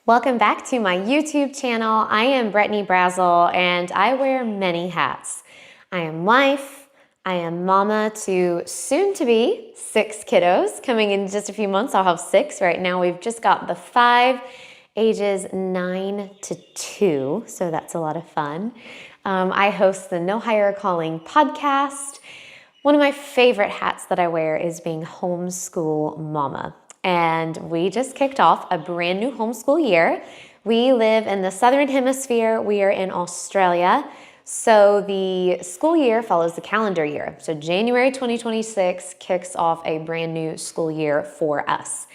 Welcome back to my YouTube channel. I am Brittany Brazel and I wear many hats. I am wife, I am mama to soon to be 6 kiddos. Coming in just a few months, I'll have 6. Right now we've just got the 5, ages 9 to 2, so that's a lot of fun. I host the No Higher Calling podcast. One of my favorite hats that I wear is being homeschool mama. And we just kicked off a brand new homeschool year. We live in the Southern Hemisphere. We are in Australia. So the school year follows the calendar year. So January 2026 kicks off a brand new school year for us.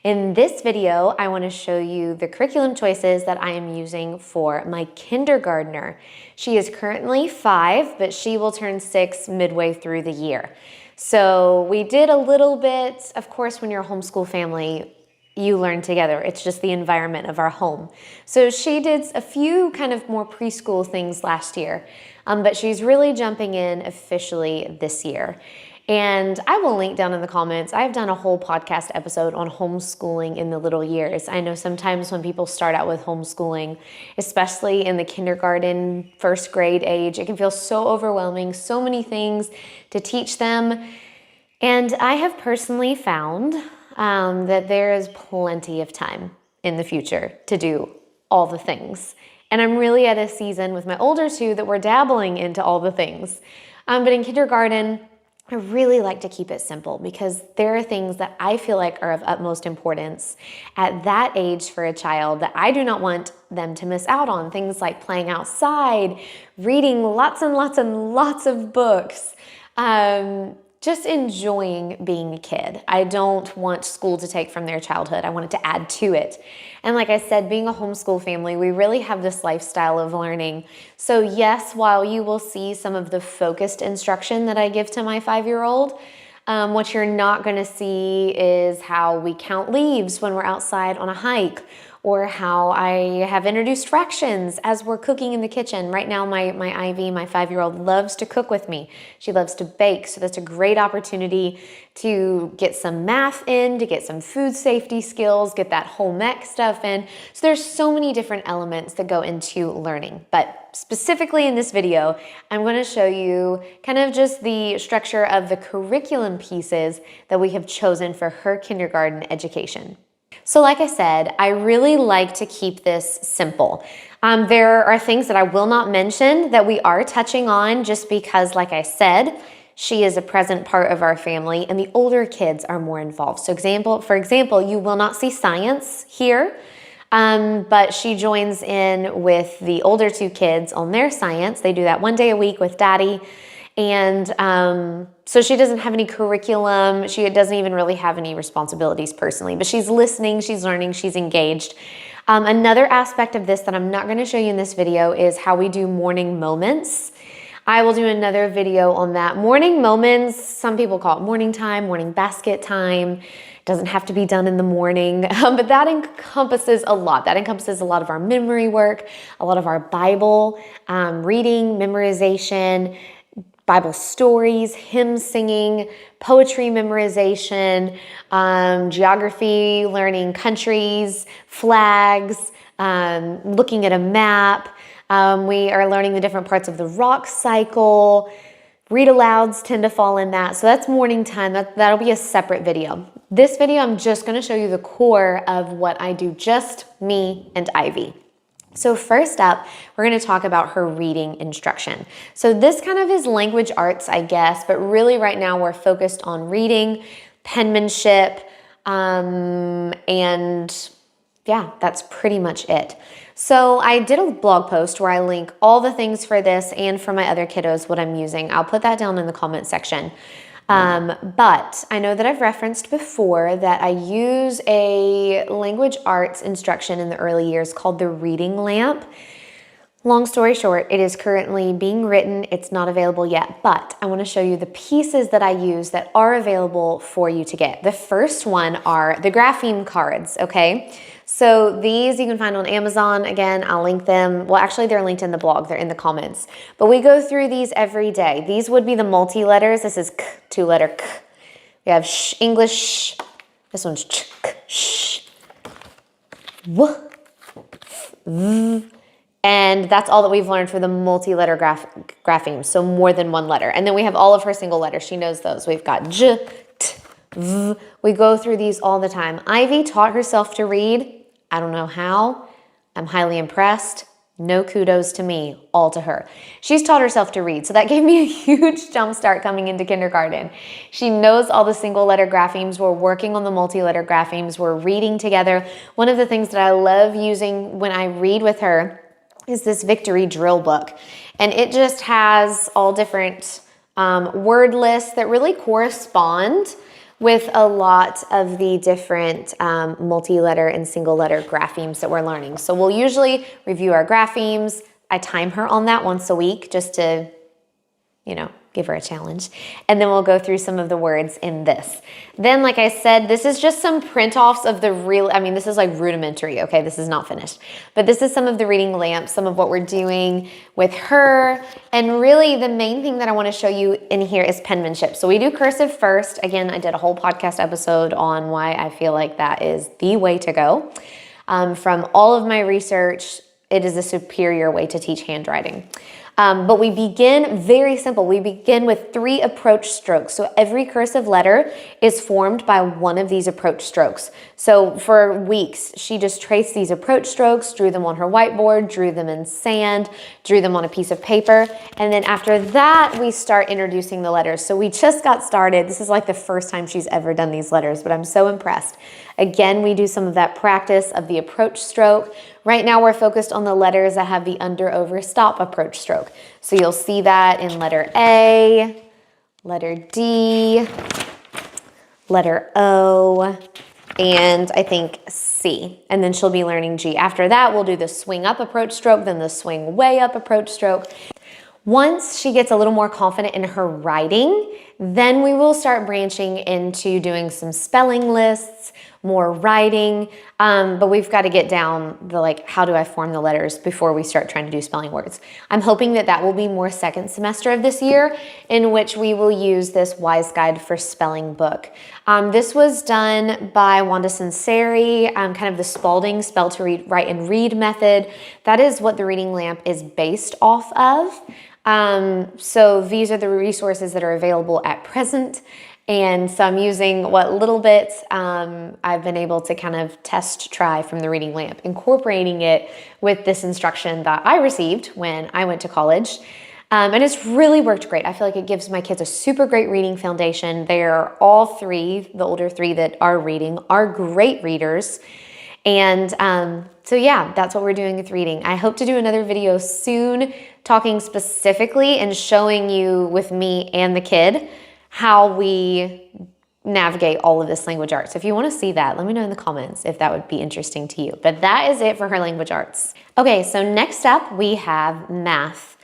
In this video, I want to show you the curriculum choices that I am using for my kindergartner. She is currently 5, but she will turn 6 midway through the year. So we did a little bit, of course, when you're a homeschool family, you learn together. It's just the environment of our home. So she did a few kind of more preschool things last year, but she's really jumping in officially this year. And I will link down in the comments. I've done a whole podcast episode on homeschooling in the little years. I know sometimes when people start out with homeschooling, especially in the kindergarten, first grade age, it can feel so overwhelming, so many things to teach them. And I have personally found that there is plenty of time in the future to do all the things. And I'm really at a season with my older 2 that we're dabbling into all the things. But in kindergarten, I really like to keep it simple because there are things that I feel like are of utmost importance at that age for a child that I do not want them to miss out on. Things like playing outside, reading lots and lots and lots of books, just enjoying being a kid. I don't want school to take from their childhood. I want it to add to it. And like I said, being a homeschool family, we really have this lifestyle of learning. So yes, while you will see some of the focused instruction that I give to my 5-year-old, what you're not going to see is how we count leaves when we're outside on a hike, or how I have introduced fractions as we're cooking in the kitchen. Right now, my Ivy, my 5-year-old, loves to cook with me. She loves to bake, so that's a great opportunity to get some math in, to get some food safety skills, get that home ec stuff in. So there's so many different elements that go into learning. But specifically in this video, I'm going to show you kind of just the structure of the curriculum pieces that we have chosen for her kindergarten education. So like I said, I really like to keep this simple. There are things that I will not mention that we are touching on just because, like I said, she is a present part of our family and the older kids are more involved. So for example, you will not see science here, but she joins in with the older 2 kids on their science. They do that 1 day a week with Daddy. And so she doesn't have any curriculum. She doesn't even really have any responsibilities personally, but she's listening, she's learning, she's engaged. Another aspect of this that I'm not going to show you in this video is how we do morning moments. I will do another video on that. Morning moments, some people call it morning time, morning basket time. It doesn't have to be done in the morning, but that encompasses a lot. That encompasses a lot of our memory work, a lot of our Bible reading, memorization, Bible stories, hymn singing, poetry memorization, geography, learning countries, flags, looking at a map. We are learning the different parts of the rock cycle. Read-alouds tend to fall in that. So that's morning time. That'll be a separate video. This video, I'm just going to show you the core of what I do, just me and Ivy. So first up, we're going to talk about her reading instruction. So this kind of is language arts, I guess, but really right now we're focused on reading, penmanship, and yeah, that's pretty much it. So I did a blog post where I link all the things for this and for my other kiddos, what I'm using. I'll put that down in the comment section. But I know that I've referenced before that I use a language arts instruction in the early years called the Reading Lamp. Long story short, it is currently being written. It's not available yet, but I want to show you the pieces that I use that are available for you to get. The first one are the grapheme cards, okay? So these you can find on Amazon. Again, I'll link them. Well, actually, they're linked in the blog. They're in the comments. But we go through these every day. These would be the multi-letters. This is K, 2-letter K. We have sh, English sh. This one's ch, K, sh. W, And that's all that we've learned for the multi-letter graphemes, so more than one letter. And then we have all of her single letters. She knows those. We've got j, t, v. We go through these all the time. Ivy taught herself to read. I don't know how. I'm highly impressed. No kudos to me, all to her. She's taught herself to read, so that gave me a huge jump start coming into kindergarten. She knows all the single letter graphemes. We're working on the multi-letter graphemes. We're reading together. One of the things that I love using when I read with her is this Victory drill book. And it just has all different word lists that really correspond with a lot of the different multi-letter and single letter graphemes that we're learning. So we'll usually review our graphemes. I time her on that once a week just to, give her a challenge. And then we'll go through some of the words in this. Then, like I said, this is just some print-offs of the this is like rudimentary, okay? This is not finished. But this is some of the reading lamps, some of what we're doing with her. And really the main thing that I want to show you in here is penmanship. So we do cursive first. Again, I did a whole podcast episode on why I feel like that is the way to go. From all of my research, it is a superior way to teach handwriting. But we begin very simple. We begin with 3 approach strokes. So every cursive letter is formed by one of these approach strokes. So for weeks, she just traced these approach strokes, drew them on her whiteboard, drew them in sand, drew them on a piece of paper. And then after that, we start introducing the letters. So we just got started. This is like the first time she's ever done these letters, but I'm so impressed. Again, we do some of that practice of the approach stroke. Right now we're focused on the letters that have the under, over, stop approach stroke. So you'll see that in letter A, letter D, letter O, and I think C. And then she'll be learning G. After that, we'll do the swing up approach stroke, then the swing way up approach stroke. Once she gets a little more confident in her writing, then we will start branching into doing some spelling lists, more writing, but we've got to get down the how do I form the letters before we start trying to do spelling words. I'm hoping that that will be more second semester of this year, in which we will use this Wise Guide for Spelling book. This was done by Wanda Sunseri, kind of the Spalding spell to read, write and read method. That is what the reading lamp is based off of. So these are the resources that are available at present. And so I'm using what little bit I've been able to kind of try from the reading lamp, incorporating it with this instruction that I received when I went to college. And it's really worked great. I feel like it gives my kids a super great reading foundation. They're all 3, the older 3 that are reading, are great readers. And so yeah, that's what we're doing with reading. I hope to do another video soon talking specifically and showing you with me and the kid how we navigate all of this language arts. If you want to see that, let me know in the comments if that would be interesting to you. But that is it for her language arts. Okay, so next up we have math.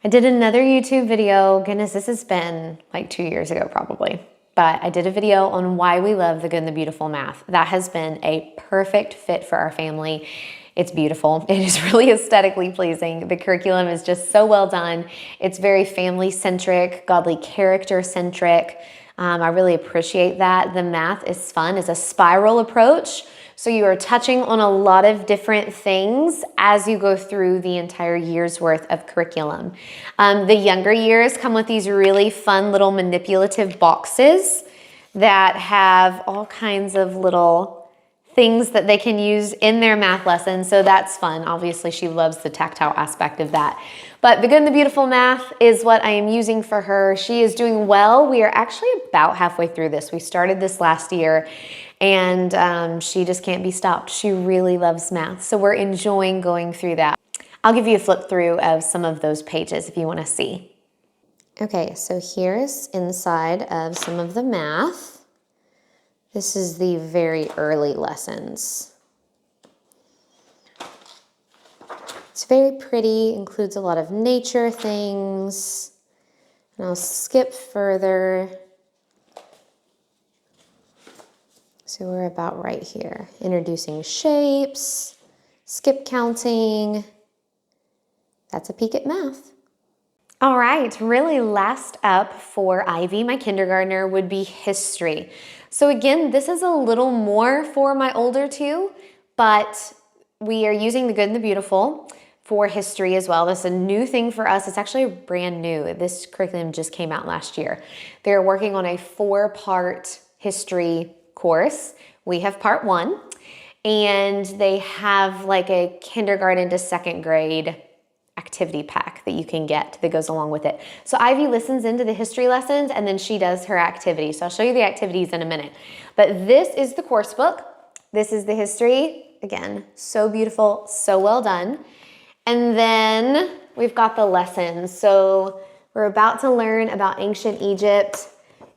I did another YouTube video. Goodness, this has been like 2 years ago probably. But I did a video on why we love the good and the beautiful math. That has been a perfect fit for our family. It's beautiful. It is really aesthetically pleasing. The curriculum is just so well done. It's very family-centric, godly character-centric. I really appreciate that. The math is fun. It's a spiral approach. So you are touching on a lot of different things as you go through the entire year's worth of curriculum. The younger years come with these really fun little manipulative boxes that have all kinds of little things that they can use in their math lesson. So that's fun. Obviously, she loves the tactile aspect of that. But the good and the beautiful math is what I am using for her. She is doing well. We are actually about halfway through this. We started this last year, and she just can't be stopped. She really loves math. So we're enjoying going through that. I'll give you a flip through of some of those pages if you want to see. Okay, so here's inside of some of the math. This is the very early lessons. It's very pretty, includes a lot of nature things. And I'll skip further. So we're about right here. Introducing shapes, skip counting. That's a peek at math. All right, really last up for Ivy, my kindergartner, would be history. So again, this is a little more for my older 2, but we are using The Good and the Beautiful for history as well. This is a new thing for us. It's actually brand new. This curriculum just came out last year. They're working on a 4-part history course. We have part 1, and they have like a kindergarten to 2nd grade activity pack that you can get that goes along with it. So Ivy listens into the history lessons, and then she does her activities. So I'll show you the activities in a minute. But this is the course book. This is the history. Again, so beautiful, so well done. And then we've got the lessons. So we're about to learn about ancient Egypt,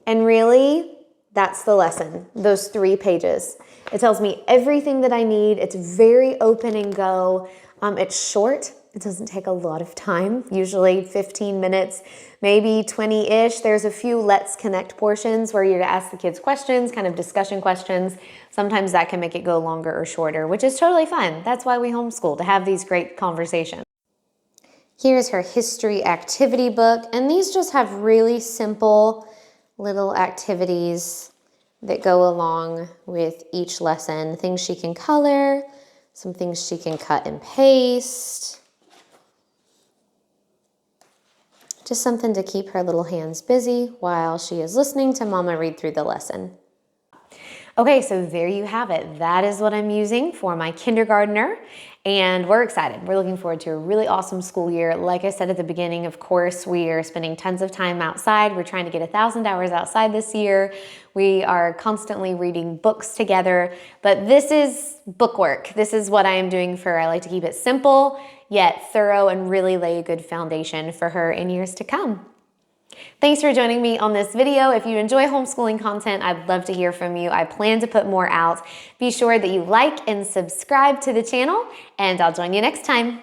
and really that's the lesson, those 3 pages. It tells me everything that I need. It's very open and go. It's short. It doesn't take a lot of time, usually 15 minutes, maybe 20-ish. There's a few Let's Connect portions where you're to ask the kids questions, kind of discussion questions. Sometimes that can make it go longer or shorter, which is totally fine. That's why we homeschool, to have these great conversations. Here's her history activity book, and these just have really simple little activities that go along with each lesson. Things she can color, some things she can cut and paste. Just something to keep her little hands busy while she is listening to Mama read through the lesson. Okay, so there you have it. That is what I'm using for my kindergartner, and we're excited. We're looking forward to a really awesome school year. Like I said at the beginning, of course, we are spending tons of time outside. We're trying to get 1,000 hours outside this year. We are constantly reading books together, but this is bookwork. This is what I am doing for her. I like to keep it simple, yet thorough, and really lay a good foundation for her in years to come. Thanks for joining me on this video. If you enjoy homeschooling content, I'd love to hear from you. I plan to put more out. Be sure that you like and subscribe to the channel, and I'll join you next time.